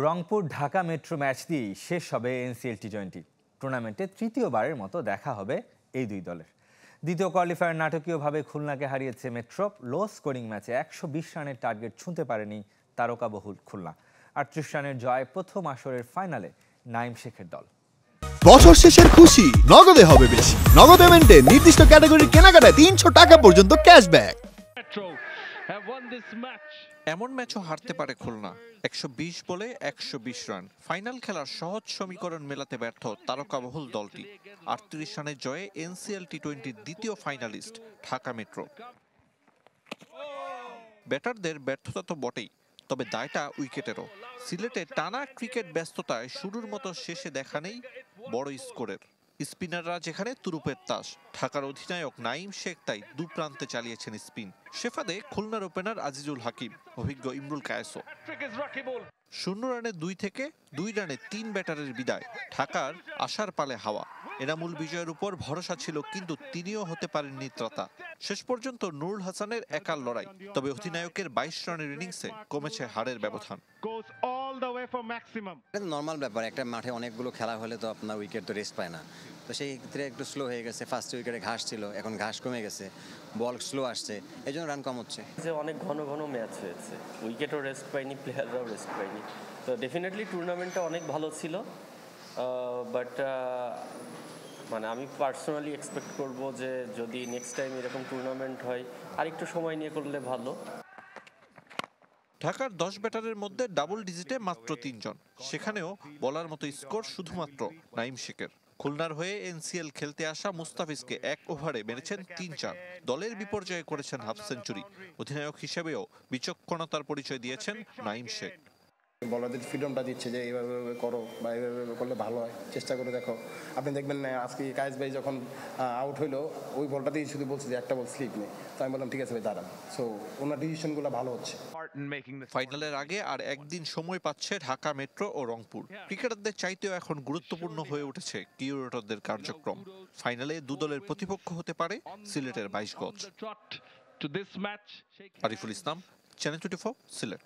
Rangpur Dhaka metro match দিয়েই শেষ হবে এনসিএল টি20 টুর্নামেন্টে তৃতীয়বারের মতো দেখা হবে এই দুই দলের। দ্বিতীয় কোয়ালিফায়ার নাটকীয়ভাবে খুলনাকে হারিয়েছে মেট্রো। লো স্কোরিং ম্যাচে 120 রানের টার্গেট ছুঁতে পারেনি তারকাবহুল খুলনা। 38 রানের জয় প্রথম আসরের ফাইনালে নাইম শেখের দল। বছর শেষের খুশি নগদে হবে বেশি। নগদ পেমেন্টে নির্দিষ্ট ক্যাটাগরির কেনাকাটায় 300 টাকা পর্যন্ত ক্যাশব্যাক। এমন ম্যাচও হারতে পারে খুলনা। 120 বলে 120 রান, ফাইনাল খেলার সহজ সমীকরণ মেলাতে ব্যর্থ তারকাবহুল দলটি। 38 রানের জয়ে এনসিএল টি20 দ্বিতীয় ফাইনালিস্ট ঢাকা মেট্রো। ব্যাটারদের ব্যর্থতা তো বটেই, তবে দায়টা উইকেটেরও। সিলেটে টানা ক্রিকেট ব্যস্ততায় শুরুর মতো শেষে দেখা নেই বড় স্কোরের। স্পিনাররা যেখানে তুরুপের তাস, ঢাকার অধিনায়ক নাইম শেখ তাই দুপ্রান্তে চালিয়েছেন স্পিন। শেফাদে খুলনার ওপেনার আজিজুল হাকিম, অভিজ্ঞ ইমরুল কায়েসও। 0 রানে 2 থেকে 2 রানে 3 ব্যাটারের বিদায়। ঢাকার আশার পালে হাওয়া। এনামুল বিজয়ের উপর ভরসা ছিল, কিন্তু তিনিও হতে পারেননি ত্রাতা। শেষ পর্যন্ত নুরুল হাসানের একার লড়াই, তবে অধিনায়কের 22 রানের ইনিংসে কমেছে হারের ব্যবধান। নর্মাল ব্যাপার, একটা মাঠে অনেকগুলো খেলা হলে তো আপনার উইকেট তো রেস্ট পায় না। তো সেই ক্ষেত্রে একটু স্লো হয়ে গেছে। ফার্স্ট উইকেটে ঘাস ছিল, এখন ঘাস কমে গেছে, বল স্লো আসছে, এই জন্য রান কম হচ্ছে। যে অনেক ঘন ঘন ম্যাচ হয়েছে, উইকেটও রেস্ট পায়নি, প্লেয়াররাও রেস্ট পায়নি। তো ডেফিনেটলি টুর্নামেন্টটা অনেক ভালো ছিল, বাট মানে আমি পার্সোনালি এক্সপেক্ট করব যে যদি নেক্সট টাইম এরকম টুর্নামেন্ট হয় আর একটু সময় নিয়ে করলে ভালো। ঢাকার 10 ব্যাটারের মধ্যে ডাবল ডিজিটে মাত্র 3 জন, সেখানেও বলার মতো স্কোর শুধুমাত্র নাইম শেখের। খুলনার হয়ে এনসিএল খেলতে আসা মুস্তাফিজকে 1 ওভারে মেরেছেন 3-4। দলের বিপর্যয়ে করেছেন হাফ সেঞ্চুরি। অধিনায়ক হিসেবেও বিচক্ষণতার পরিচয় দিয়েছেন নাইম শেখ। বলারদের ফ্রিডমটা দিচ্ছে যে এইভাবে করো বা এইভাবে করলে ভালো হয়, চেষ্টা করে দেখো। আপনি দেখবেন না আজকে কায়েস ভাই যখন আউট হইলো, ওই বলটাতেই শুধু বলছে যে একটা বল স্লিপ নেই। তো আমি বললাম ঠিক আছে ভাই দাঁড়ান। সো ওনার ডিসিশনগুলো ভালো হচ্ছে। ফাইনালের আগে আর একদিন সময় পাচ্ছে ঢাকা মেট্রো ও রংপুর। ক্রিকেটারদের চাইতেও এখন গুরুত্বপূর্ণ হয়ে উঠেছে কিউরেটরদের কার্যক্রম। ফাইনালে দু দলের প্রতিপক্ষ হতে পারে সিলেটের 22 গজ। আরিফুল ইসলাম, চ্যানেল 24, সিলেট।